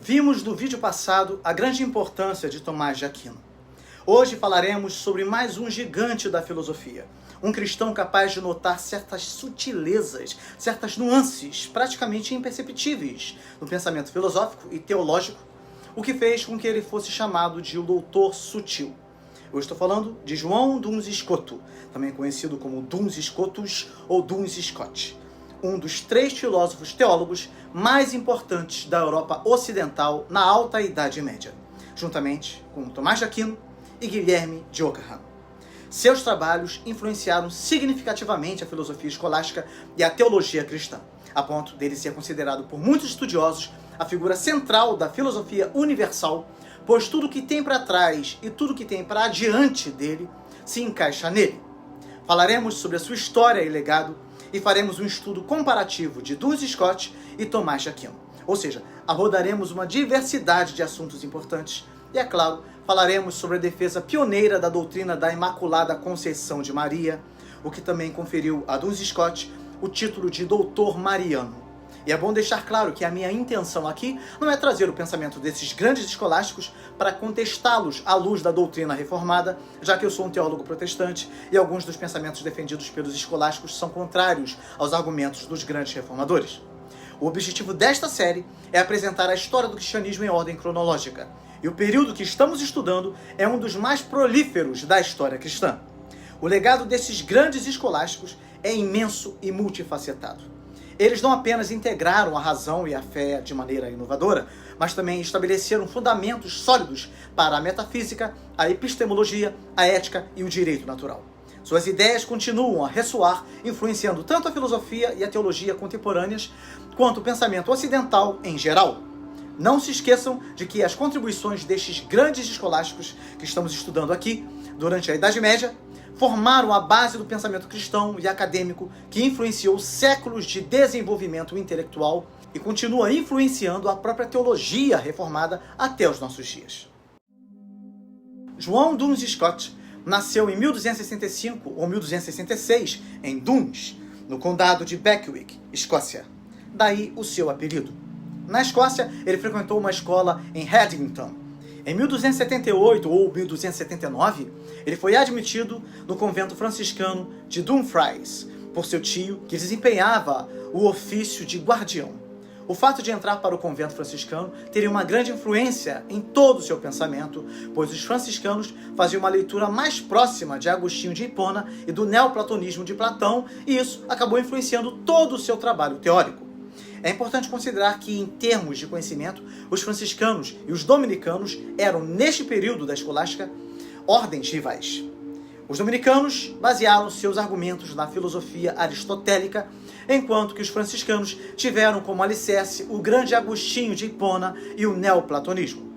Vimos no vídeo passado a grande importância de Tomás de Aquino. Hoje falaremos sobre mais um gigante da filosofia, um cristão capaz de notar certas sutilezas, certas nuances praticamente imperceptíveis no pensamento filosófico e teológico, o que fez com que ele fosse chamado de o Doutor Sutil. Eu estou falando de João Duns Scotus, também conhecido como Duns Scotus ou Duns Scott, um dos 3 filósofos teólogos mais importantes da Europa Ocidental na Alta Idade Média, juntamente com Tomás de Aquino e Guilherme de Ockham. Seus trabalhos influenciaram significativamente a filosofia escolástica e a teologia cristã, a ponto dele ser considerado por muitos estudiosos a figura central da filosofia universal, pois tudo que tem para trás e tudo que tem para adiante dele se encaixa nele. Falaremos sobre a sua história e legado e faremos um estudo comparativo de Duns Scott e Tomás de Aquino. Ou seja, abordaremos uma diversidade de assuntos importantes e, é claro, falaremos sobre a defesa pioneira da doutrina da Imaculada Conceição de Maria, o que também conferiu a Duns Scott o título de Doutor Mariano. E é bom deixar claro que a minha intenção aqui não é trazer o pensamento desses grandes escolásticos para contestá-los à luz da doutrina reformada, já que eu sou um teólogo protestante e alguns dos pensamentos defendidos pelos escolásticos são contrários aos argumentos dos grandes reformadores. O objetivo desta série é apresentar a história do cristianismo em ordem cronológica, e o período que estamos estudando é um dos mais prolíferos da história cristã. O legado desses grandes escolásticos é imenso e multifacetado. Eles não apenas integraram a razão e a fé de maneira inovadora, mas também estabeleceram fundamentos sólidos para a metafísica, a epistemologia, a ética e o direito natural. Suas ideias continuam a ressoar, influenciando tanto a filosofia e a teologia contemporâneas, quanto o pensamento ocidental em geral. Não se esqueçam de que as contribuições destes grandes escolásticos que estamos estudando aqui, durante a Idade Média, formaram a base do pensamento cristão e acadêmico que influenciou séculos de desenvolvimento intelectual e continua influenciando a própria teologia reformada até os nossos dias. João Duns Scott nasceu em 1265 ou 1266 em Duns, no condado de Becwick, Escócia. Daí o seu apelido. Na Escócia, ele frequentou uma escola em Haddington. Em 1278 ou 1279, ele foi admitido no convento franciscano de Dumfries por seu tio, que desempenhava o ofício de guardião. O fato de entrar para o convento franciscano teria uma grande influência em todo o seu pensamento, pois os franciscanos faziam uma leitura mais próxima de Agostinho de Hipona e do neoplatonismo de Platão, e isso acabou influenciando todo o seu trabalho teórico. É importante considerar que, em termos de conhecimento, os franciscanos e os dominicanos eram, neste período da escolástica, ordens rivais. Os dominicanos basearam seus argumentos na filosofia aristotélica, enquanto que os franciscanos tiveram como alicerce o grande Agostinho de Hipona e o neoplatonismo.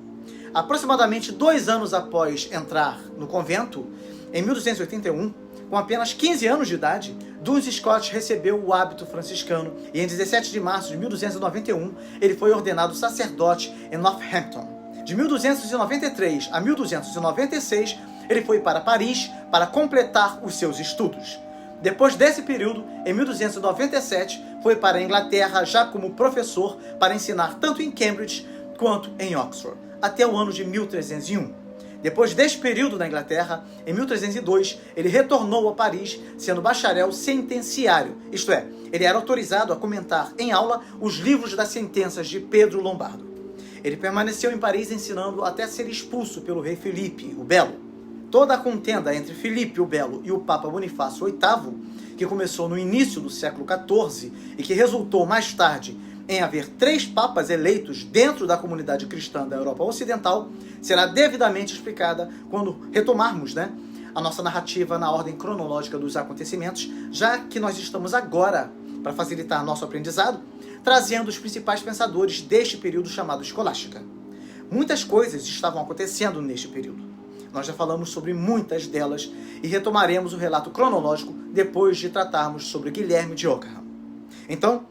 Aproximadamente 2 anos após entrar no convento, em 1281, com apenas 15 anos de idade, Duns Scott recebeu o hábito franciscano e em 17 de março de 1291 ele foi ordenado sacerdote em Northampton. De 1293 a 1296 ele foi para Paris para completar os seus estudos. Depois desse período, em 1297, foi para a Inglaterra já como professor para ensinar tanto em Cambridge quanto em Oxford, até o ano de 1301. Depois deste período na Inglaterra, em 1302, ele retornou a Paris, sendo bacharel sentenciário, isto é, ele era autorizado a comentar em aula os livros das sentenças de Pedro Lombardo. Ele permaneceu em Paris ensinando até ser expulso pelo rei Filipe o Belo. Toda a contenda entre Filipe o Belo e o Papa Bonifácio VIII, que começou no início do século XIV e que resultou mais tarde em haver 3 papas eleitos dentro da comunidade cristã da Europa Ocidental, será devidamente explicada quando retomarmos a nossa narrativa na ordem cronológica dos acontecimentos, já que nós estamos agora, para facilitar nosso aprendizado, trazendo os principais pensadores deste período chamado Escolástica. Muitas coisas estavam acontecendo neste período. Nós já falamos sobre muitas delas e retomaremos o relato cronológico depois de tratarmos sobre Guilherme de Ockham. Então,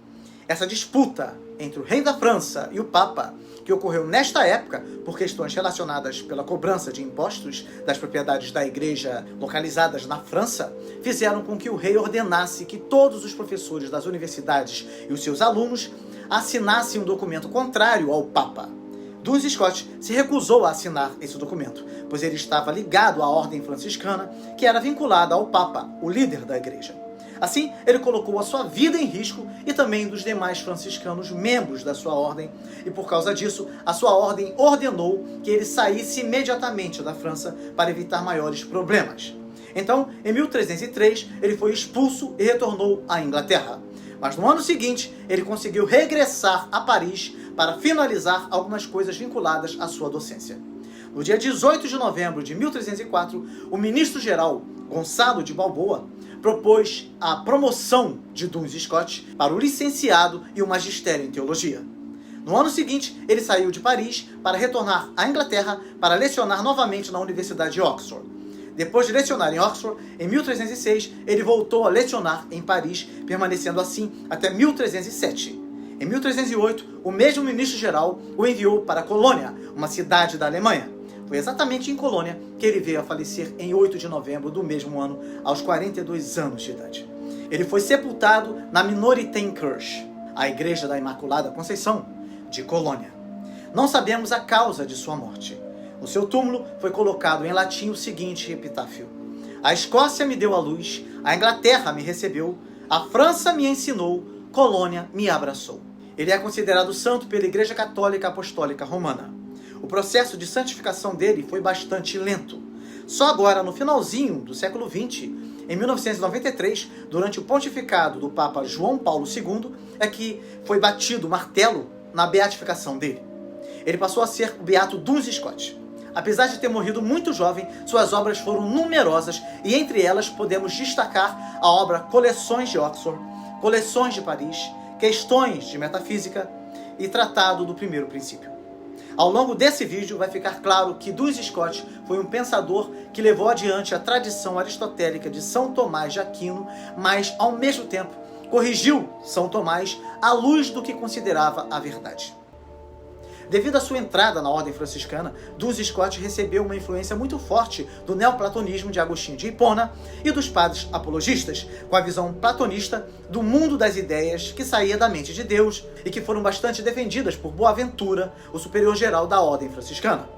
essa disputa entre o rei da França e o Papa, que ocorreu nesta época por questões relacionadas pela cobrança de impostos das propriedades da igreja localizadas na França, fizeram com que o rei ordenasse que todos os professores das universidades e os seus alunos assinassem um documento contrário ao Papa. Duns Scott se recusou a assinar esse documento, pois ele estava ligado à ordem franciscana, que era vinculada ao Papa, o líder da igreja. Assim, ele colocou a sua vida em risco e também dos demais franciscanos membros da sua ordem, e por causa disso, a sua ordem ordenou que ele saísse imediatamente da França para evitar maiores problemas. Então, em 1303, ele foi expulso e retornou à Inglaterra. Mas no ano seguinte, ele conseguiu regressar a Paris para finalizar algumas coisas vinculadas à sua docência. No dia 18 de novembro de 1304, o ministro-geral, Gonçalo de Balboa, propôs a promoção de Duns Scott para o licenciado e o magistério em teologia. No ano seguinte, ele saiu de Paris para retornar à Inglaterra para lecionar novamente na Universidade de Oxford. Depois de lecionar em Oxford, em 1306, ele voltou a lecionar em Paris, permanecendo assim até 1307. Em 1308, o mesmo ministro-geral o enviou para Colônia, uma cidade da Alemanha. Foi exatamente em Colônia que ele veio a falecer em 8 de novembro do mesmo ano, aos 42 anos de idade. Ele foi sepultado na Minoritenkirche, a Igreja da Imaculada Conceição, de Colônia. Não sabemos a causa de sua morte. No seu túmulo foi colocado em latim o seguinte epitáfio: A Escócia me deu a luz, a Inglaterra me recebeu, a França me ensinou, Colônia me abraçou. Ele é considerado santo pela Igreja Católica Apostólica Romana. O processo de santificação dele foi bastante lento. Só agora, no finalzinho do século XX, em 1993, durante o pontificado do Papa João Paulo II, é que foi batido o martelo na beatificação dele. Ele passou a ser o beato Duns Scott. Apesar de ter morrido muito jovem, suas obras foram numerosas e entre elas podemos destacar a obra Coleções de Oxford, Coleções de Paris, Questões de Metafísica e Tratado do Primeiro Princípio. Ao longo desse vídeo vai ficar claro que Duns Scott foi um pensador que levou adiante a tradição aristotélica de São Tomás de Aquino, mas ao mesmo tempo corrigiu São Tomás à luz do que considerava a verdade. Devido à sua entrada na ordem franciscana, Duns Scott recebeu uma influência muito forte do neoplatonismo de Agostinho de Hipona e dos padres apologistas, com a visão platonista do mundo das ideias que saía da mente de Deus e que foram bastante defendidas por Boaventura, o superior geral da ordem franciscana.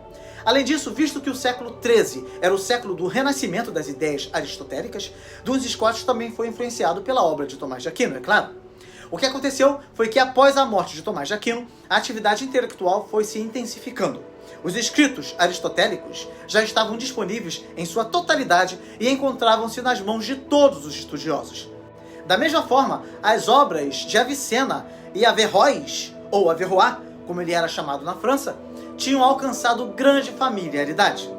Além disso, visto que o século XIII era o século do renascimento das ideias aristotélicas, Duns Scott também foi influenciado pela obra de Tomás de Aquino, é claro. O que aconteceu foi que após a morte de Tomás de Aquino, a atividade intelectual foi se intensificando. Os escritos aristotélicos já estavam disponíveis em sua totalidade e encontravam-se nas mãos de todos os estudiosos. Da mesma forma, as obras de Avicena e Averroes, ou Averrois, como ele era chamado na França, tinham alcançado grande familiaridade.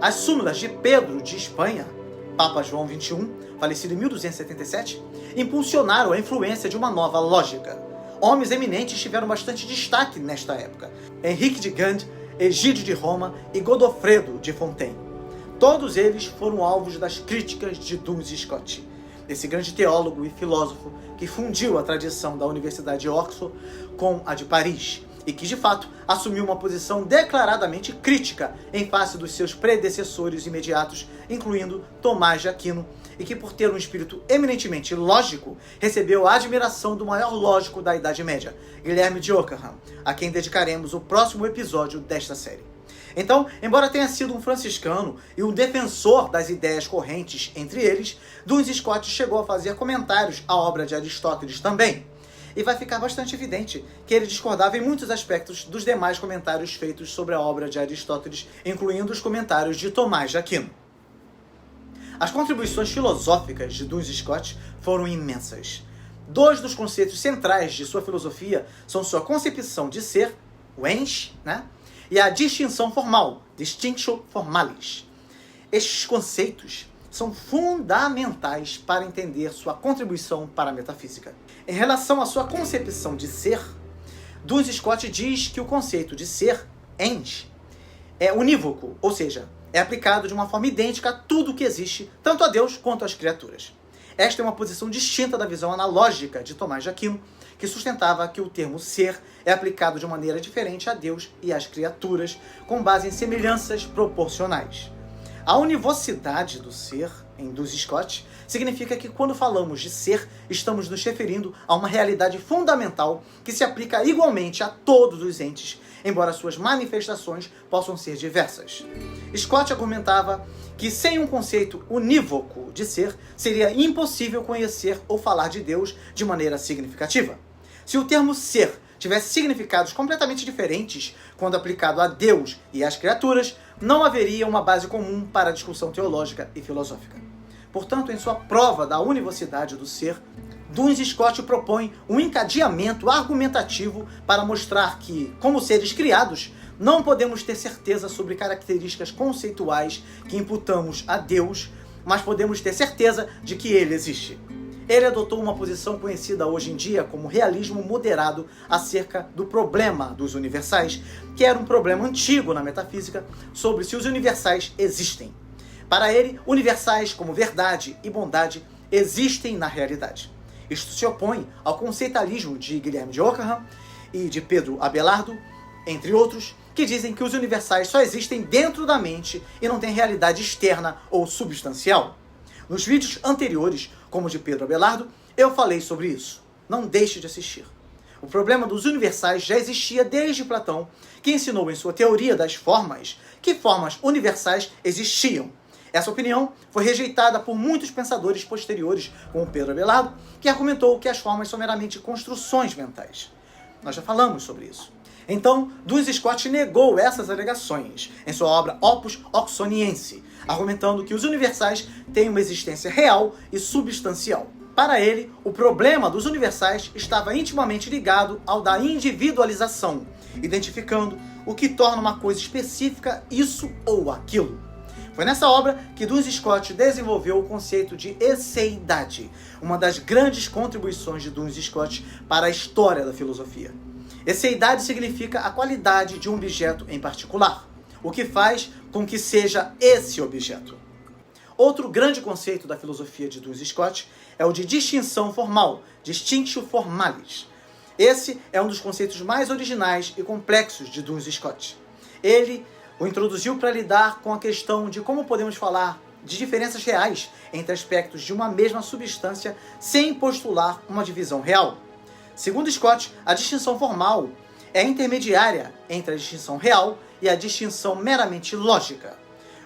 As súmulas de Pedro de Espanha, Papa João XXI, falecido em 1277, impulsionaram a influência de uma nova lógica. Homens eminentes tiveram bastante destaque nesta época: Henrique de Gand, Egídio de Roma e Godofredo de Fontaine. Todos eles foram alvos das críticas de Duns Scott, esse grande teólogo e filósofo que fundiu a tradição da Universidade de Oxford com a de Paris, e que, de fato, assumiu uma posição declaradamente crítica em face dos seus predecessores imediatos, incluindo Tomás de Aquino, e que, por ter um espírito eminentemente lógico, recebeu a admiração do maior lógico da Idade Média, Guilherme de Ockham, a quem dedicaremos o próximo episódio desta série. Então, embora tenha sido um franciscano e um defensor das ideias correntes entre eles, Duns Scott chegou a fazer comentários à obra de Aristóteles também. E vai ficar bastante evidente que ele discordava em muitos aspectos dos demais comentários feitos sobre a obra de Aristóteles, incluindo os comentários de Tomás de Aquino. As contribuições filosóficas de Duns Scott foram imensas. Dois dos conceitos centrais de sua filosofia são sua concepção de ser, o ens, e a distinção formal, distinctio formalis. Estes conceitos são fundamentais para entender sua contribuição para a metafísica. Em relação à sua concepção de ser, Duns Scott diz que o conceito de ser, ens, é unívoco, ou seja, é aplicado de uma forma idêntica a tudo que existe, tanto a Deus quanto às criaturas. Esta é uma posição distinta da visão analógica de Tomás de Aquino, que sustentava que o termo ser é aplicado de maneira diferente a Deus e às criaturas, com base em semelhanças proporcionais. A univocidade do ser em Duns Scott, significa que quando falamos de ser, estamos nos referindo a uma realidade fundamental que se aplica igualmente a todos os entes, embora suas manifestações possam ser diversas. Scott argumentava que sem um conceito unívoco de ser, seria impossível conhecer ou falar de Deus de maneira significativa. Se o termo ser tivesse significados completamente diferentes quando aplicado a Deus e às criaturas, não haveria uma base comum para a discussão teológica e filosófica. Portanto, em sua prova da univocidade do ser, Duns Scott propõe um encadeamento argumentativo para mostrar que, como seres criados, não podemos ter certeza sobre características conceituais que imputamos a Deus, mas podemos ter certeza de que ele existe. Ele adotou uma posição conhecida hoje em dia como realismo moderado acerca do problema dos universais, que era um problema antigo na metafísica sobre se os universais existem. Para ele, universais como verdade e bondade existem na realidade. Isto se opõe ao conceitualismo de Guilherme de Ockham e de Pedro Abelardo, entre outros, que dizem que os universais só existem dentro da mente e não têm realidade externa ou substancial. Nos vídeos anteriores, como o de Pedro Abelardo, eu falei sobre isso. Não deixe de assistir. O problema dos universais já existia desde Platão, que ensinou em sua teoria das formas que formas universais existiam. Essa opinião foi rejeitada por muitos pensadores posteriores, como Pedro Abelardo, que argumentou que as formas são meramente construções mentais. Nós já falamos sobre isso. Então, Duns Scott negou essas alegações em sua obra Opus Oxoniense, argumentando que os universais têm uma existência real e substancial. Para ele, o problema dos universais estava intimamente ligado ao da individualização, identificando o que torna uma coisa específica isso ou aquilo. Foi nessa obra que Duns Scott desenvolveu o conceito de esseidade, uma das grandes contribuições de Duns Scott para a história da filosofia. Esseidade significa a qualidade de um objeto em particular, o que faz com que seja esse objeto. Outro grande conceito da filosofia de Duns Scott é o de distinção formal, distinctio formalis. Esse é um dos conceitos mais originais e complexos de Duns Scott. Ele o introduziu para lidar com a questão de como podemos falar de diferenças reais entre aspectos de uma mesma substância sem postular uma divisão real. Segundo Scott, a distinção formal é intermediária entre a distinção real e a distinção meramente lógica.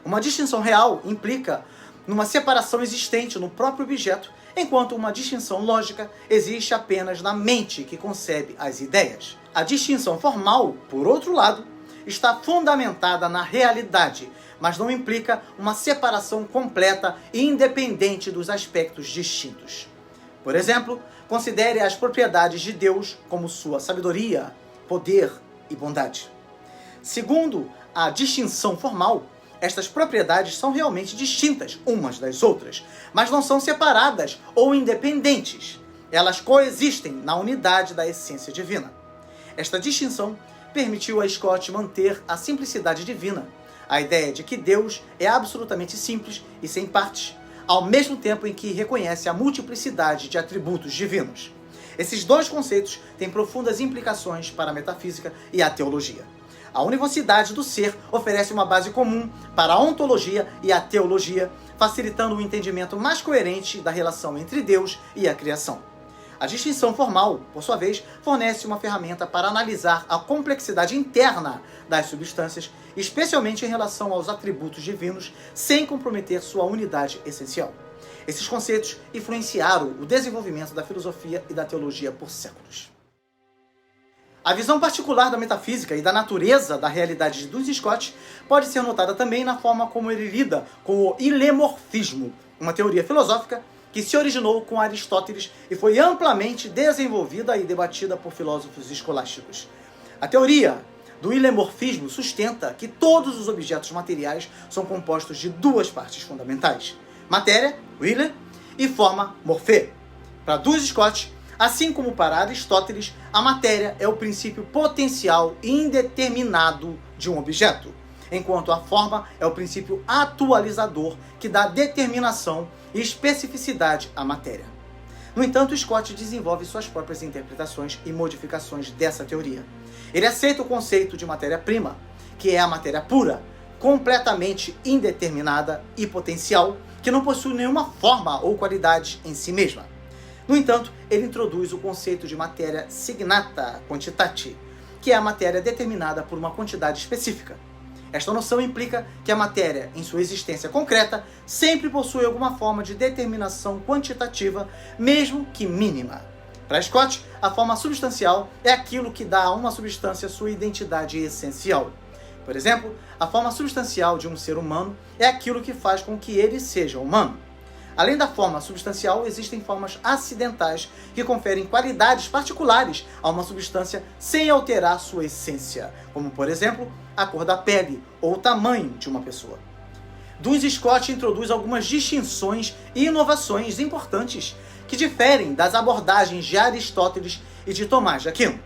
Uma distinção real implica numa separação existente no próprio objeto, enquanto uma distinção lógica existe apenas na mente que concebe as ideias. A distinção formal, por outro lado, está fundamentada na realidade, mas não implica uma separação completa e independente dos aspectos distintos. Por exemplo, considere as propriedades de Deus como sua sabedoria, poder e bondade. Segundo a distinção formal, estas propriedades são realmente distintas umas das outras, mas não são separadas ou independentes. Elas coexistem na unidade da essência divina. Esta distinção permitiu a Scott manter a simplicidade divina, a ideia de que Deus é absolutamente simples e sem partes, ao mesmo tempo em que reconhece a multiplicidade de atributos divinos. Esses dois conceitos têm profundas implicações para a metafísica e a teologia. A univocidade do ser oferece uma base comum para a ontologia e a teologia, facilitando um entendimento mais coerente da relação entre Deus e a criação. A distinção formal, por sua vez, fornece uma ferramenta para analisar a complexidade interna das substâncias, especialmente em relação aos atributos divinos, sem comprometer sua unidade essencial. Esses conceitos influenciaram o desenvolvimento da filosofia e da teologia por séculos. A visão particular da metafísica e da natureza da realidade de Duns Scott pode ser notada também na forma como ele lida com o ilemorfismo, uma teoria filosófica que se originou com Aristóteles e foi amplamente desenvolvida e debatida por filósofos escolásticos. A teoria do ilemorfismo sustenta que todos os objetos materiais são compostos de duas partes fundamentais: matéria, ile, e forma, morfê. Para Duns Scott, assim como para Aristóteles, a matéria é o princípio potencial e indeterminado de um objeto, enquanto a forma é o princípio atualizador que dá determinação e especificidade à matéria. No entanto, Scott desenvolve suas próprias interpretações e modificações dessa teoria. Ele aceita o conceito de matéria-prima, que é a matéria pura, completamente indeterminada e potencial, que não possui nenhuma forma ou qualidade em si mesma. No entanto, ele introduz o conceito de matéria signata quantitati, que é a matéria determinada por uma quantidade específica. Esta noção implica que a matéria, em sua existência concreta, sempre possui alguma forma de determinação quantitativa, mesmo que mínima. Para Scott, a forma substancial é aquilo que dá a uma substância sua identidade essencial. Por exemplo, a forma substancial de um ser humano é aquilo que faz com que ele seja humano. Além da forma substancial, existem formas acidentais que conferem qualidades particulares a uma substância sem alterar sua essência, como, por exemplo, a cor da pele ou o tamanho de uma pessoa. Duns Scott introduz algumas distinções e inovações importantes que diferem das abordagens de Aristóteles e de Tomás de Aquino.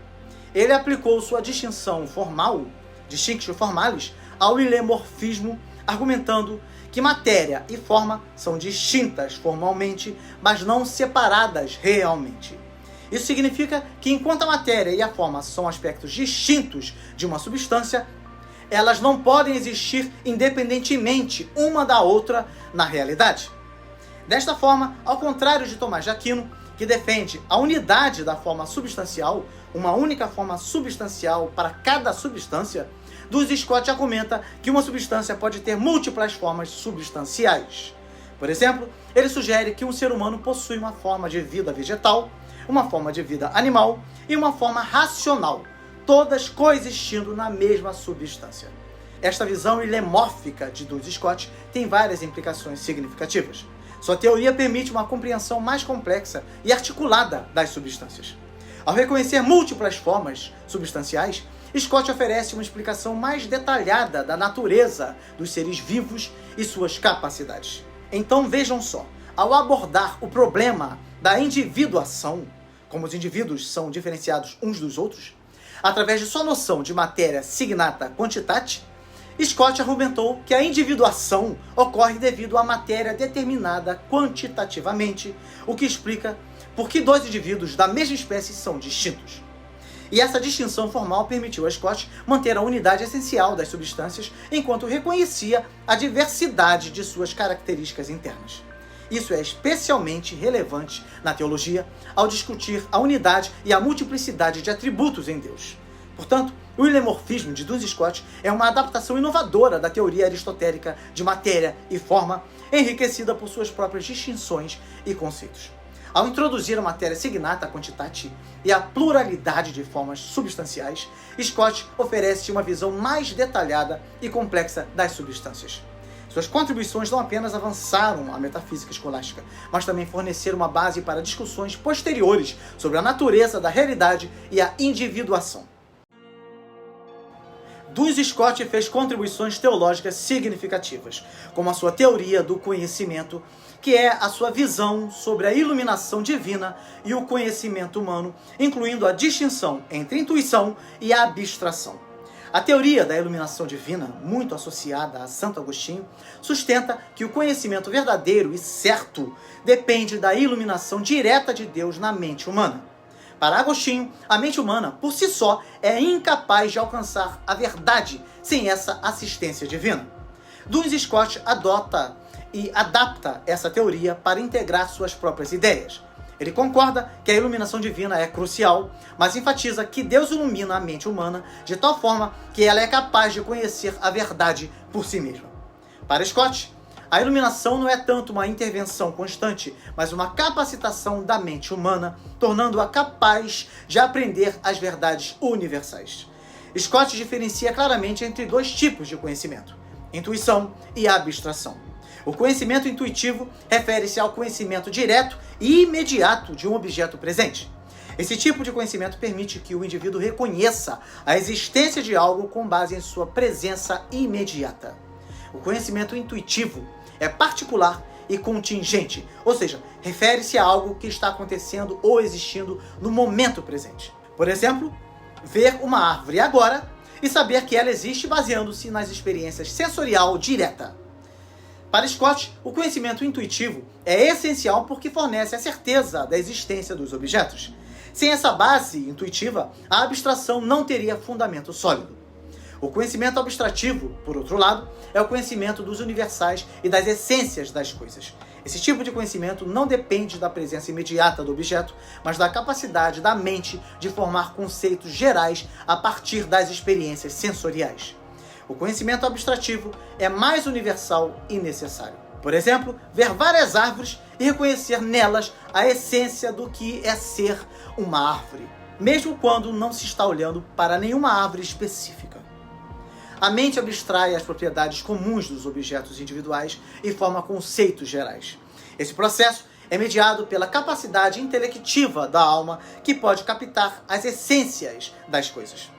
Ele aplicou sua distinção formal, distinctio formalis, ao ilemorfismo, argumentando que matéria e forma são distintas formalmente, mas não separadas realmente. Isso significa que enquanto a matéria e a forma são aspectos distintos de uma substância, elas não podem existir independentemente uma da outra na realidade. Desta forma, ao contrário de Tomás de Aquino, que defende a unidade da forma substancial, uma única forma substancial para cada substância, Duns Scott argumenta que uma substância pode ter múltiplas formas substanciais. Por exemplo, ele sugere que um ser humano possui uma forma de vida vegetal, uma forma de vida animal e uma forma racional, todas coexistindo na mesma substância. Esta visão ilemórfica de Duns Scott tem várias implicações significativas. Sua teoria permite uma compreensão mais complexa e articulada das substâncias. Ao reconhecer múltiplas formas substanciais, Scott oferece uma explicação mais detalhada da natureza dos seres vivos e suas capacidades. Então vejam só, ao abordar o problema da individuação, como os indivíduos são diferenciados uns dos outros, através de sua noção de matéria signata quantitati, Scott argumentou que a individuação ocorre devido à matéria determinada quantitativamente, o que explica por que dois indivíduos da mesma espécie são distintos. E essa distinção formal permitiu a Scott manter a unidade essencial das substâncias enquanto reconhecia a diversidade de suas características internas. Isso é especialmente relevante na teologia ao discutir a unidade e a multiplicidade de atributos em Deus. Portanto, o ilemorfismo de Duns Scott é uma adaptação inovadora da teoria aristotélica de matéria e forma, enriquecida por suas próprias distinções e conceitos. Ao introduzir a matéria signata quantitati e a pluralidade de formas substanciais, Scott oferece uma visão mais detalhada e complexa das substâncias. Suas contribuições não apenas avançaram a metafísica escolástica, mas também forneceram uma base para discussões posteriores sobre a natureza da realidade e a individuação. Duns Scott fez contribuições teológicas significativas, como a sua teoria do conhecimento, que é a sua visão sobre a iluminação divina e o conhecimento humano, incluindo a distinção entre intuição e a abstração. A teoria da iluminação divina, muito associada a Santo Agostinho, sustenta que o conhecimento verdadeiro e certo depende da iluminação direta de Deus na mente humana. Para Agostinho, a mente humana, por si só, é incapaz de alcançar a verdade sem essa assistência divina. Duns Scott adota e adapta essa teoria para integrar suas próprias ideias. Ele concorda que a iluminação divina é crucial, mas enfatiza que Deus ilumina a mente humana de tal forma que ela é capaz de conhecer a verdade por si mesma. Para Scott, a iluminação não é tanto uma intervenção constante, mas uma capacitação da mente humana, tornando-a capaz de aprender as verdades universais. Scott diferencia claramente entre dois tipos de conhecimento: intuição e abstração. O conhecimento intuitivo refere-se ao conhecimento direto e imediato de um objeto presente. Esse tipo de conhecimento permite que o indivíduo reconheça a existência de algo com base em sua presença imediata. O conhecimento intuitivo é particular e contingente, ou seja, refere-se a algo que está acontecendo ou existindo no momento presente. Por exemplo, ver uma árvore agora e saber que ela existe baseando-se nas experiências sensorial direta. Para Scott, o conhecimento intuitivo é essencial porque fornece a certeza da existência dos objetos. Sem essa base intuitiva, a abstração não teria fundamento sólido. O conhecimento abstrativo, por outro lado, é o conhecimento dos universais e das essências das coisas. Esse tipo de conhecimento não depende da presença imediata do objeto, mas da capacidade da mente de formar conceitos gerais a partir das experiências sensoriais. O conhecimento abstrativo é mais universal e necessário. Por exemplo, ver várias árvores e reconhecer nelas a essência do que é ser uma árvore, mesmo quando não se está olhando para nenhuma árvore específica. A mente abstrai as propriedades comuns dos objetos individuais e forma conceitos gerais. Esse processo é mediado pela capacidade intelectiva da alma, que pode captar as essências das coisas.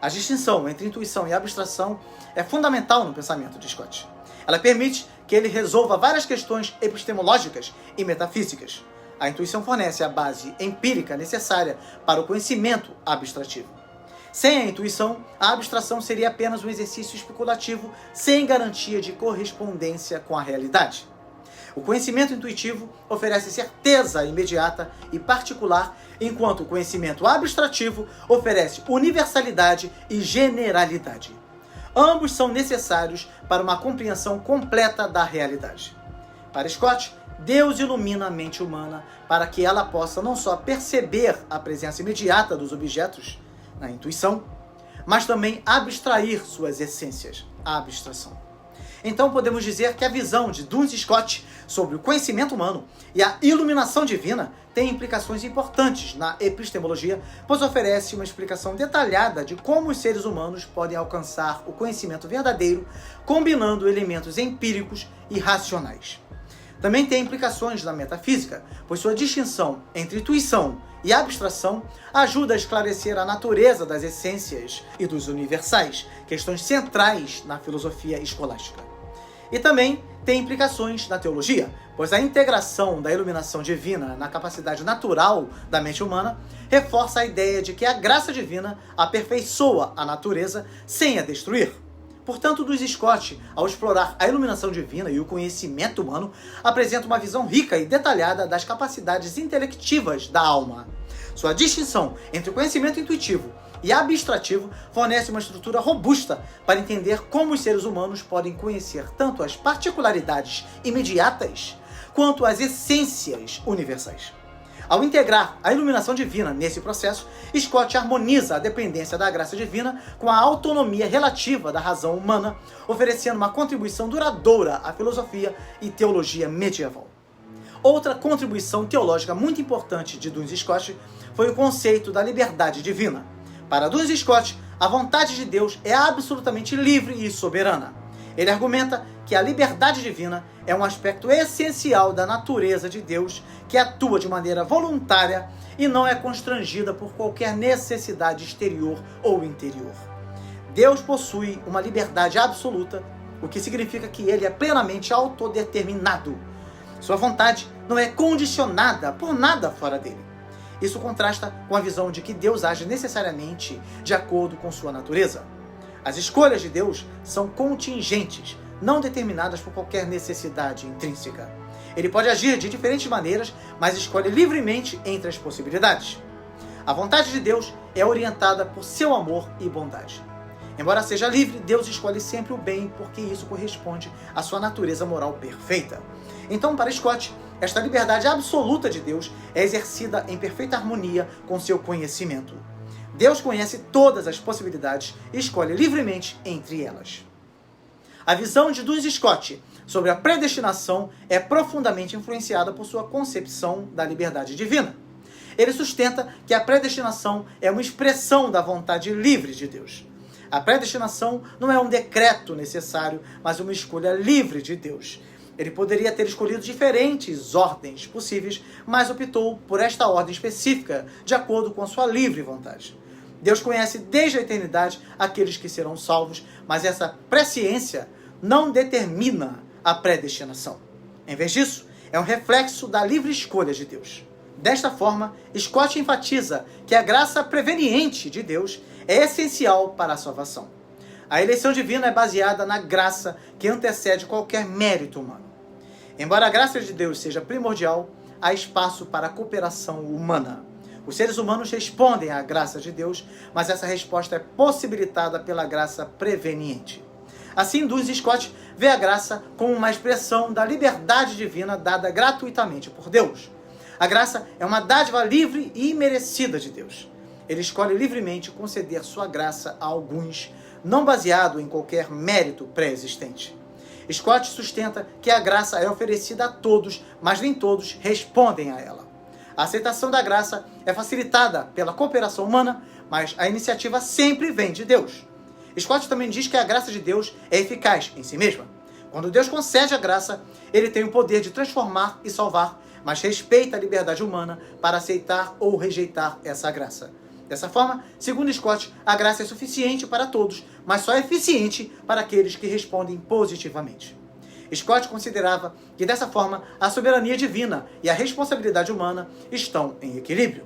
A distinção entre intuição e abstração é fundamental no pensamento de Scott. Ela permite que ele resolva várias questões epistemológicas e metafísicas. A intuição fornece a base empírica necessária para o conhecimento abstrativo. Sem a intuição, a abstração seria apenas um exercício especulativo sem garantia de correspondência com a realidade. O conhecimento intuitivo oferece certeza imediata e particular, enquanto o conhecimento abstrativo oferece universalidade e generalidade. Ambos são necessários para uma compreensão completa da realidade. Para Scott, Deus ilumina a mente humana para que ela possa não só perceber a presença imediata dos objetos, na intuição, mas também abstrair suas essências, a abstração. Então podemos dizer que a visão de Duns Scott sobre o conhecimento humano e a iluminação divina tem implicações importantes na epistemologia, pois oferece uma explicação detalhada de como os seres humanos podem alcançar o conhecimento verdadeiro, combinando elementos empíricos e racionais. Também tem implicações na metafísica, pois sua distinção entre intuição e abstração ajuda a esclarecer a natureza das essências e dos universais, questões centrais na filosofia escolástica. E também tem implicações na teologia, pois a integração da iluminação divina na capacidade natural da mente humana reforça a ideia de que a graça divina aperfeiçoa a natureza sem a destruir. Portanto, Duns Scott, ao explorar a iluminação divina e o conhecimento humano, apresenta uma visão rica e detalhada das capacidades intelectivas da alma. Sua distinção entre o conhecimento intuitivo e abstrativo fornece uma estrutura robusta para entender como os seres humanos podem conhecer tanto as particularidades imediatas quanto as essências universais. Ao integrar a iluminação divina nesse processo, Scott harmoniza a dependência da graça divina com a autonomia relativa da razão humana, oferecendo uma contribuição duradoura à filosofia e teologia medieval. Outra contribuição teológica muito importante de Duns Scott foi o conceito da liberdade divina. Para Duns Scott, a vontade de Deus é absolutamente livre e soberana. Ele argumenta que a liberdade divina é um aspecto essencial da natureza de Deus, que atua de maneira voluntária e não é constrangida por qualquer necessidade exterior ou interior. Deus possui uma liberdade absoluta, o que significa que ele é plenamente autodeterminado. Sua vontade não é condicionada por nada fora dele. Isso contrasta com a visão de que Deus age necessariamente de acordo com sua natureza. As escolhas de Deus são contingentes, não determinadas por qualquer necessidade intrínseca. Ele pode agir de diferentes maneiras, mas escolhe livremente entre as possibilidades. A vontade de Deus é orientada por seu amor e bondade. Embora seja livre, Deus escolhe sempre o bem, porque isso corresponde à sua natureza moral perfeita. Então, para Scott, esta liberdade absoluta de Deus é exercida em perfeita harmonia com seu conhecimento. Deus conhece todas as possibilidades e escolhe livremente entre elas. A visão de Duns Scott sobre a predestinação é profundamente influenciada por sua concepção da liberdade divina. Ele sustenta que a predestinação é uma expressão da vontade livre de Deus. A predestinação não é um decreto necessário, mas uma escolha livre de Deus. Ele poderia ter escolhido diferentes ordens possíveis, mas optou por esta ordem específica, de acordo com a sua livre vontade. Deus conhece desde a eternidade aqueles que serão salvos, mas essa presciência não determina a predestinação. Em vez disso, é um reflexo da livre escolha de Deus. Desta forma, Scott enfatiza que a graça preveniente de Deus é essencial para a salvação. A eleição divina é baseada na graça que antecede qualquer mérito humano. Embora a graça de Deus seja primordial, há espaço para a cooperação humana. Os seres humanos respondem à graça de Deus, mas essa resposta é possibilitada pela graça preveniente. Assim, Duns Scott vê a graça como uma expressão da liberdade divina dada gratuitamente por Deus. A graça é uma dádiva livre e imerecida de Deus. Ele escolhe livremente conceder sua graça a alguns, não baseado em qualquer mérito pré-existente. Scott sustenta que a graça é oferecida a todos, mas nem todos respondem a ela. A aceitação da graça é facilitada pela cooperação humana, mas a iniciativa sempre vem de Deus. Scott também diz que a graça de Deus é eficaz em si mesma. Quando Deus concede a graça, ele tem o poder de transformar e salvar, mas respeita a liberdade humana para aceitar ou rejeitar essa graça. Dessa forma, segundo Scott, a graça é suficiente para todos, mas só é eficiente para aqueles que respondem positivamente. Scott considerava que, dessa forma, a soberania divina e a responsabilidade humana estão em equilíbrio.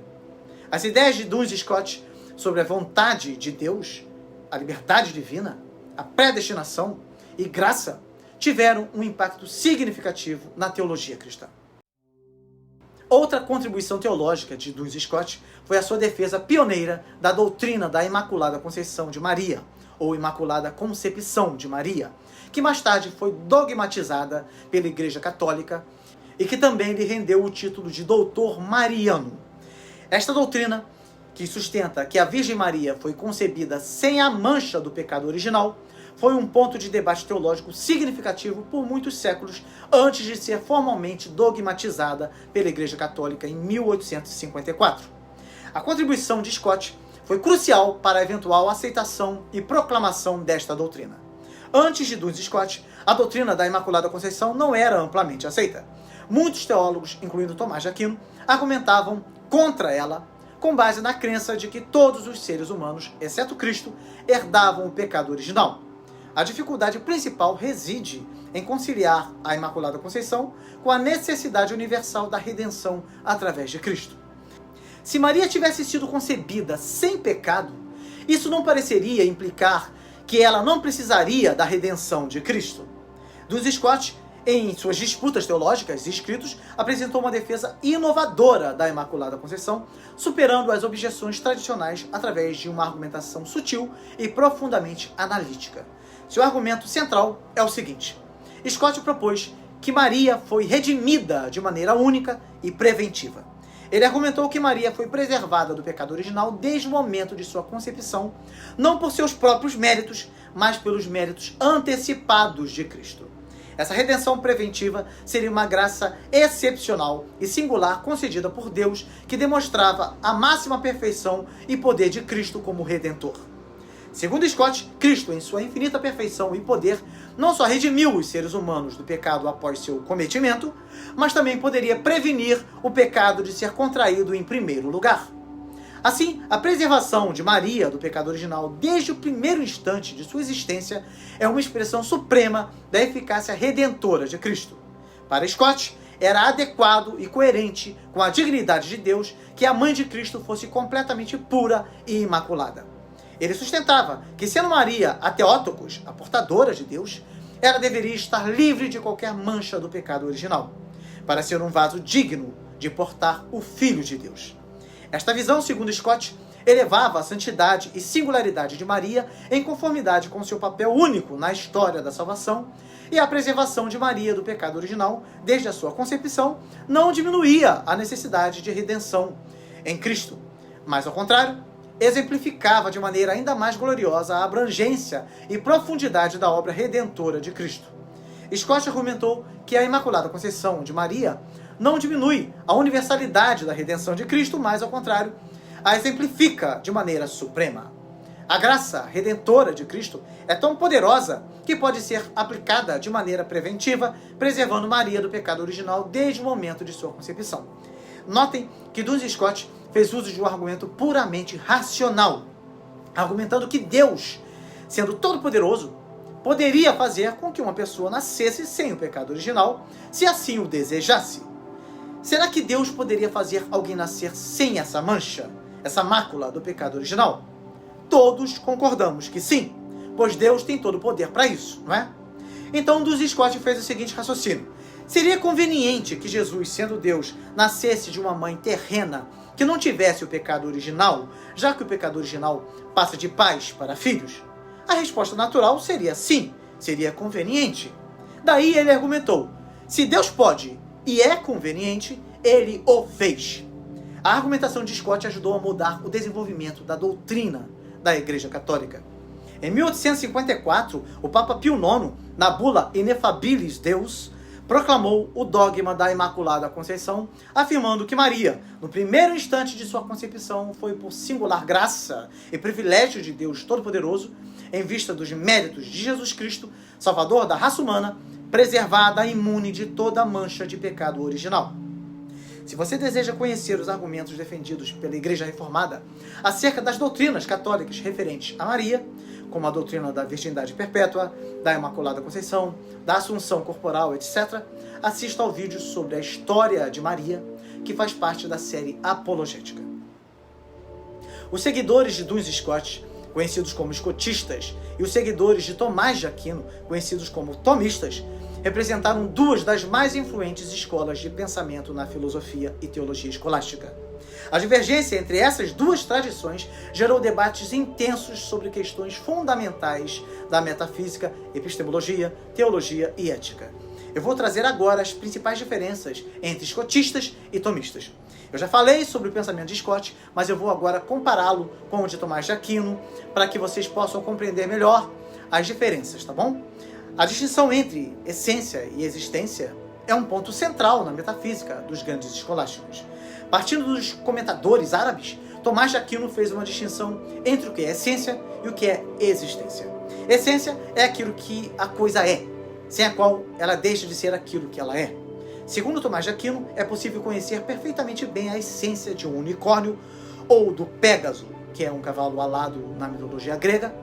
As ideias de Duns Scott sobre a vontade de Deus, a liberdade divina, a predestinação e graça tiveram um impacto significativo na teologia cristã. Outra contribuição teológica de Duns Scott foi a sua defesa pioneira da doutrina da Imaculada Conceição de Maria, ou Imaculada Concepção de Maria, que mais tarde foi dogmatizada pela Igreja Católica e que também lhe rendeu o título de Doutor Mariano. Esta doutrina, que sustenta que a Virgem Maria foi concebida sem a mancha do pecado original, foi um ponto de debate teológico significativo por muitos séculos antes de ser formalmente dogmatizada pela Igreja Católica em 1854. A contribuição de Scott foi crucial para a eventual aceitação e proclamação desta doutrina. Antes de Duns Scott, a doutrina da Imaculada Conceição não era amplamente aceita. Muitos teólogos, incluindo Tomás de Aquino, argumentavam contra ela, com base na crença de que todos os seres humanos, exceto Cristo, herdavam o pecado original. A dificuldade principal reside em conciliar a Imaculada Conceição com a necessidade universal da redenção através de Cristo. Se Maria tivesse sido concebida sem pecado, isso não pareceria implicar que ela não precisaria da redenção de Cristo. Duns Scott, em suas disputas teológicas e escritos, apresentou uma defesa inovadora da Imaculada Conceição, superando as objeções tradicionais através de uma argumentação sutil e profundamente analítica. Seu argumento central é o seguinte: Scott propôs que Maria foi redimida de maneira única e preventiva. Ele argumentou que Maria foi preservada do pecado original desde o momento de sua concepção, não por seus próprios méritos, mas pelos méritos antecipados de Cristo. Essa redenção preventiva seria uma graça excepcional e singular concedida por Deus, que demonstrava a máxima perfeição e poder de Cristo como Redentor. Segundo Scott, Cristo, em sua infinita perfeição e poder, não só redimiu os seres humanos do pecado após seu cometimento, mas também poderia prevenir o pecado de ser contraído em primeiro lugar. Assim, a preservação de Maria do pecado original desde o primeiro instante de sua existência é uma expressão suprema da eficácia redentora de Cristo. Para Scott, era adequado e coerente com a dignidade de Deus que a mãe de Cristo fosse completamente pura e imaculada. Ele sustentava que, sendo Maria a Theotokos, a portadora de Deus, ela deveria estar livre de qualquer mancha do pecado original, para ser um vaso digno de portar o Filho de Deus. Esta visão, segundo Scott, elevava a santidade e singularidade de Maria em conformidade com seu papel único na história da salvação, e a preservação de Maria do pecado original desde a sua concepção não diminuía a necessidade de redenção em Cristo, mas, ao contrário, exemplificava de maneira ainda mais gloriosa a abrangência e profundidade da obra redentora de Cristo. Scott argumentou que a Imaculada Conceição de Maria não diminui a universalidade da redenção de Cristo, mas, ao contrário, a exemplifica de maneira suprema. A graça redentora de Cristo é tão poderosa que pode ser aplicada de maneira preventiva, preservando Maria do pecado original desde o momento de sua concepção. Notem que Duns Scott fez uso de um argumento puramente racional, argumentando que Deus, sendo todo-poderoso, poderia fazer com que uma pessoa nascesse sem o pecado original, se assim o desejasse. Será que Deus poderia fazer alguém nascer sem essa mancha, essa mácula do pecado original? Todos concordamos que sim, pois Deus tem todo o poder para isso, não é? Então, Duns Scott fez o seguinte raciocínio: Seria conveniente que Jesus, sendo Deus, nascesse de uma mãe terrena que não tivesse o pecado original, já que o pecado original passa de pais para filhos? A resposta natural seria sim, seria conveniente. Daí ele argumentou: se Deus pode e é conveniente, ele o fez. A argumentação de Scott ajudou a mudar o desenvolvimento da doutrina da Igreja Católica. Em 1854, o Papa Pio IX, na bula Ineffabilis Deus, proclamou o dogma da Imaculada Conceição, afirmando que Maria, no primeiro instante de sua concepção, foi por singular graça e privilégio de Deus Todo-Poderoso, em vista dos méritos de Jesus Cristo, Salvador da raça humana, preservada imune de toda mancha de pecado original. Se você deseja conhecer os argumentos defendidos pela Igreja Reformada acerca das doutrinas católicas referentes a Maria, como a doutrina da virgindade perpétua, da Imaculada Conceição, da Assunção Corporal, etc., assista ao vídeo sobre a história de Maria, que faz parte da série Apologética. Os seguidores de Duns Scott, conhecidos como escotistas, e os seguidores de Tomás de Aquino, conhecidos como tomistas, representaram duas das mais influentes escolas de pensamento na filosofia e teologia escolástica. A divergência entre essas duas tradições gerou debates intensos sobre questões fundamentais da metafísica, epistemologia, teologia e ética. Eu vou trazer agora as principais diferenças entre escotistas e tomistas. Eu já falei sobre o pensamento de Scott, mas eu vou agora compará-lo com o de Tomás de Aquino, para que vocês possam compreender melhor as diferenças, tá bom? A distinção entre essência e existência é um ponto central na metafísica dos grandes escolásticos. Partindo dos comentadores árabes, Tomás de Aquino fez uma distinção entre o que é essência e o que é existência. Essência é aquilo que a coisa é, sem a qual ela deixa de ser aquilo que ela é. Segundo Tomás de Aquino, é possível conhecer perfeitamente bem a essência de um unicórnio ou do Pégaso, que é um cavalo alado na mitologia grega,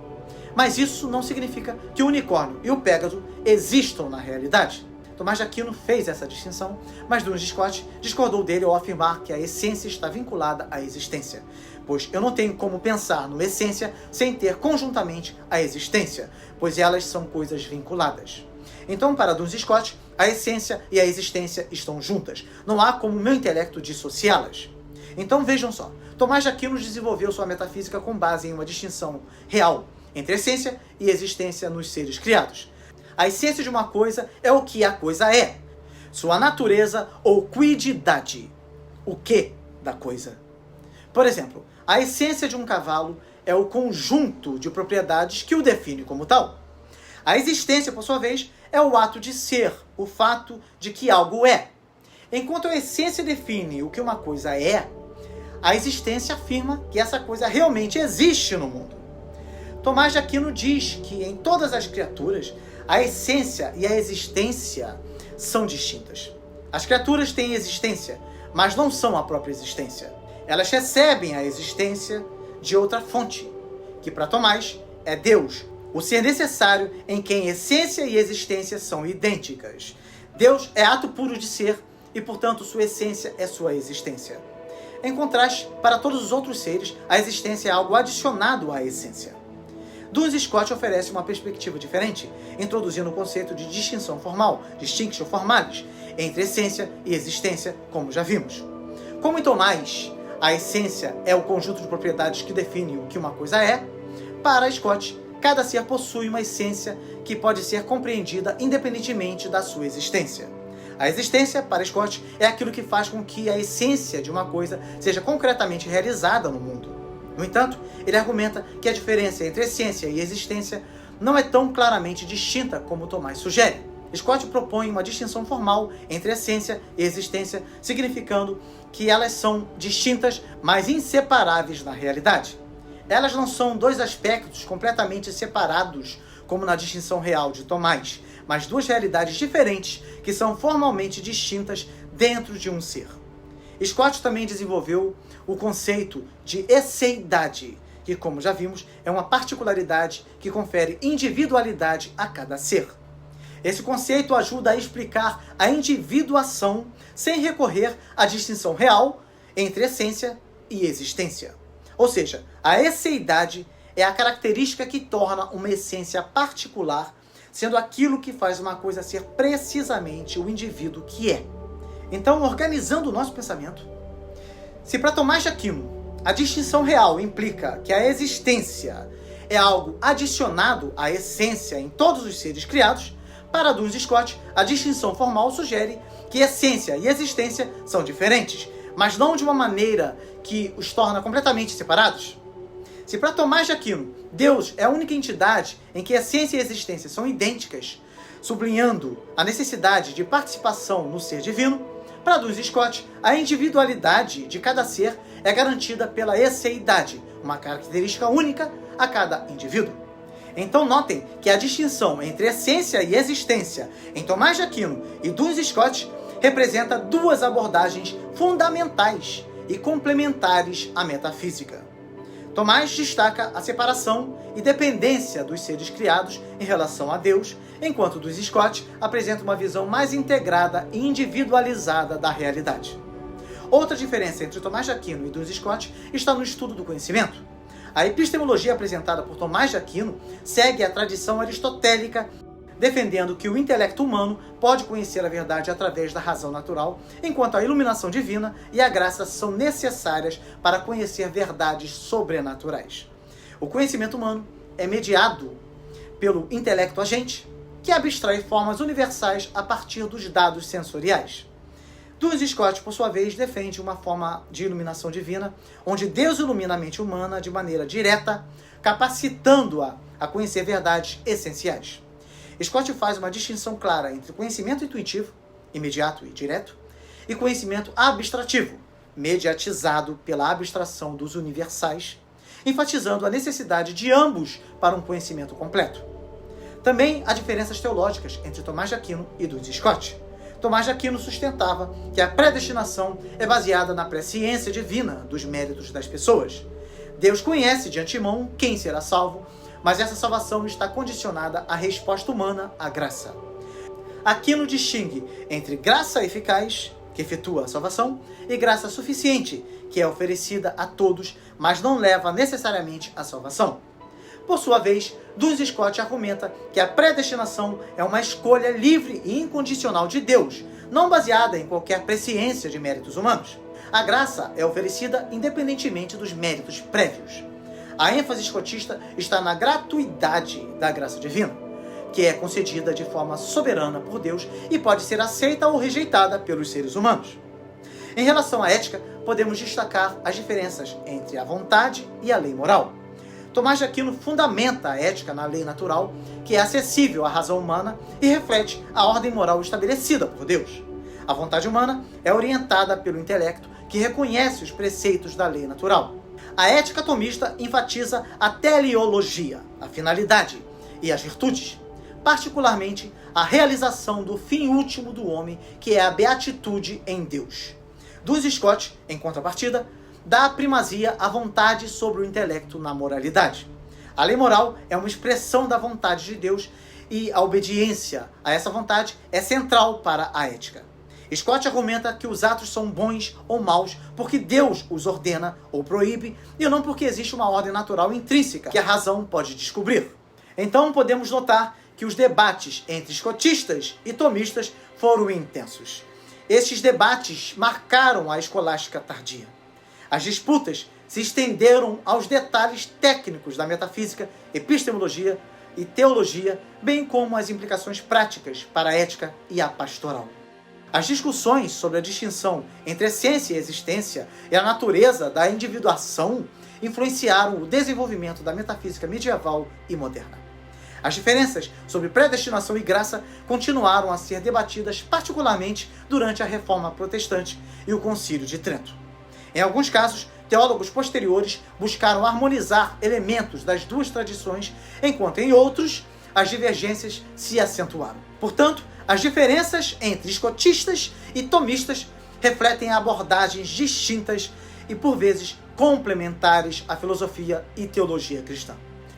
mas isso não significa que o unicórnio e o Pégaso existam na realidade. Tomás de Aquino fez essa distinção, mas Duns Scott discordou dele ao afirmar que a essência está vinculada à existência, pois eu não tenho como pensar numa essência sem ter conjuntamente a existência, pois elas são coisas vinculadas. Então, para Duns Scott, a essência e a existência estão juntas. Não há como meu intelecto dissociá-las. Então vejam só, Tomás de Aquino desenvolveu sua metafísica com base em uma distinção real entre essência e existência nos seres criados. A essência de uma coisa é o que a coisa é, sua natureza ou quididade, o que da coisa. Por exemplo, a essência de um cavalo é o conjunto de propriedades que o define como tal. A existência, por sua vez, é o ato de ser, o fato de que algo é. Enquanto a essência define o que uma coisa é, a existência afirma que essa coisa realmente existe no mundo. Tomás de Aquino diz que em todas as criaturas, a essência e a existência são distintas. As criaturas têm existência, mas não são a própria existência. Elas recebem a existência de outra fonte, que para Tomás é Deus, o ser necessário em quem essência e existência são idênticas. Deus é ato puro de ser e, portanto, sua essência é sua existência. Em contraste, para todos os outros seres, a existência é algo adicionado à essência. Duns Scott oferece uma perspectiva diferente, introduzindo o conceito de distinção formal, distinction formalis, entre essência e existência, como já vimos. Como em Tomás, a essência é o conjunto de propriedades que define o que uma coisa é, para Scott, cada ser possui uma essência que pode ser compreendida independentemente da sua existência. A existência, para Scott, é aquilo que faz com que a essência de uma coisa seja concretamente realizada no mundo. No entanto, ele argumenta que a diferença entre essência e existência não é tão claramente distinta como Tomás sugere. Scott propõe uma distinção formal entre essência e existência, significando que elas são distintas, mas inseparáveis na realidade. Elas não são dois aspectos completamente separados, como na distinção real de Tomás, mas duas realidades diferentes que são formalmente distintas dentro de um ser. Scott também desenvolveu o conceito de esseidade, que, como já vimos, é uma particularidade que confere individualidade a cada ser. Esse conceito ajuda a explicar a individuação sem recorrer à distinção real entre essência e existência. Ou seja, a esseidade é a característica que torna uma essência particular sendo aquilo que faz uma coisa ser precisamente o indivíduo que é. Então, organizando o nosso pensamento, se para Tomás de Aquino a distinção real implica que a existência é algo adicionado à essência em todos os seres criados, para Duns Scott, a distinção formal sugere que essência e existência são diferentes, mas não de uma maneira que os torna completamente separados. Se para Tomás de Aquino, Deus é a única entidade em que essência e existência são idênticas, sublinhando a necessidade de participação no ser divino, para Duns Scott, a individualidade de cada ser é garantida pela esseidade, uma característica única a cada indivíduo. Então notem que a distinção entre essência e existência em Tomás de Aquino e Duns Scott representa duas abordagens fundamentais e complementares à metafísica. Tomás destaca a separação e dependência dos seres criados em relação a Deus, enquanto Duns Scott apresenta uma visão mais integrada e individualizada da realidade. Outra diferença entre Tomás de Aquino e Duns Scott está no estudo do conhecimento. A epistemologia apresentada por Tomás de Aquino segue a tradição aristotélica, defendendo que o intelecto humano pode conhecer a verdade através da razão natural, enquanto a iluminação divina e a graça são necessárias para conhecer verdades sobrenaturais. O conhecimento humano é mediado pelo intelecto agente, que abstrai formas universais a partir dos dados sensoriais. Duns Scott, por sua vez, defende uma forma de iluminação divina, onde Deus ilumina a mente humana de maneira direta, capacitando-a a conhecer verdades essenciais. Scott faz uma distinção clara entre conhecimento intuitivo, imediato e direto, e conhecimento abstrativo, mediatizado pela abstração dos universais, enfatizando a necessidade de ambos para um conhecimento completo. Também há diferenças teológicas entre Tomás de Aquino e Duns Scott. Tomás de Aquino sustentava que a predestinação é baseada na presciência divina dos méritos das pessoas. Deus conhece de antemão quem será salvo, mas essa salvação está condicionada à resposta humana à graça. Aquino distingue entre graça eficaz, que efetua a salvação, e graça suficiente, que é oferecida a todos, mas não leva necessariamente à salvação. Por sua vez, Duns Scott argumenta que a predestinação é uma escolha livre e incondicional de Deus, não baseada em qualquer presciência de méritos humanos. A graça é oferecida independentemente dos méritos prévios. A ênfase escotista está na gratuidade da graça divina, que é concedida de forma soberana por Deus e pode ser aceita ou rejeitada pelos seres humanos. Em relação à ética, podemos destacar as diferenças entre a vontade e a lei moral. Tomás de Aquino fundamenta a ética na lei natural, que é acessível à razão humana e reflete a ordem moral estabelecida por Deus. A vontade humana é orientada pelo intelecto, que reconhece os preceitos da lei natural. A ética tomista enfatiza a teleologia, a finalidade e as virtudes, particularmente a realização do fim último do homem, que é a beatitude em Deus. Duns Scott, em contrapartida, dá primazia à vontade sobre o intelecto na moralidade. A lei moral é uma expressão da vontade de Deus e a obediência a essa vontade é central para a ética. Scott argumenta que os atos são bons ou maus porque Deus os ordena ou proíbe e não porque existe uma ordem natural intrínseca que a razão pode descobrir. Então podemos notar que os debates entre escotistas e tomistas foram intensos. Estes debates marcaram a escolástica tardia. As disputas se estenderam aos detalhes técnicos da metafísica, epistemologia e teologia, bem como as implicações práticas para a ética e a pastoral. As discussões sobre a distinção entre essência e existência e a natureza da individuação influenciaram o desenvolvimento da metafísica medieval e moderna. As diferenças sobre predestinação e graça continuaram a ser debatidas particularmente durante a Reforma Protestante e o Concílio de Trento. Em alguns casos, teólogos posteriores buscaram harmonizar elementos das duas tradições, enquanto em outros, as divergências se acentuaram. Portanto, as diferenças entre escotistas e tomistas refletem abordagens distintas e, por vezes, complementares à filosofia e teologia cristã.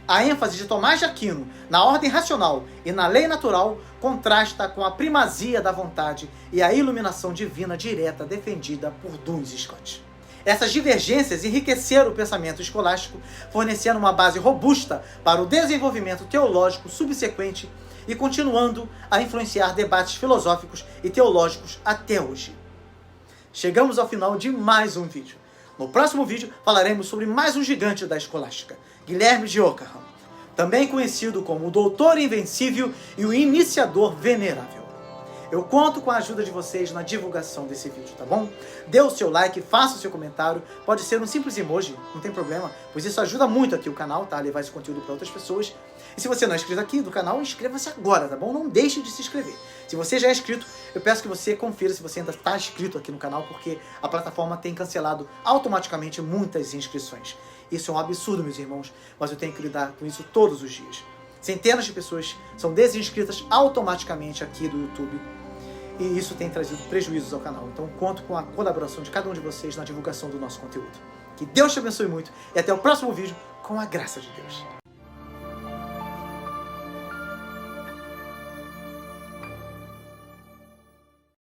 A ênfase de Tomás de Aquino na ordem racional e na lei natural contrasta com a primazia da vontade e a iluminação divina direta defendida por Duns Scott. Essas divergências enriqueceram o pensamento escolástico, fornecendo uma base robusta para o desenvolvimento teológico subsequente e continuando a influenciar debates filosóficos e teológicos até hoje. Chegamos ao final de mais um vídeo. No próximo vídeo falaremos sobre mais um gigante da escolástica, Guilherme de Ockham, também conhecido como o Doutor Invencível e o Iniciador Venerável. Eu conto com a ajuda de vocês na divulgação desse vídeo, tá bom? Dê o seu like, faça o seu comentário, pode ser um simples emoji, não tem problema, pois isso ajuda muito aqui o canal, tá? A levar esse conteúdo para outras pessoas. E se você não é inscrito aqui no canal, inscreva-se agora, tá bom? Não deixe de se inscrever. Se você já é inscrito, eu peço que você confira se você ainda está inscrito aqui no canal, porque a plataforma tem cancelado automaticamente muitas inscrições. Isso é um absurdo, meus irmãos, mas eu tenho que lidar com isso todos os dias. Centenas de pessoas são desinscritas automaticamente aqui do YouTube, e isso tem trazido prejuízos ao canal. Então conto com a colaboração de cada um de vocês na divulgação do nosso conteúdo. Que Deus te abençoe muito e até o próximo vídeo com a graça de Deus.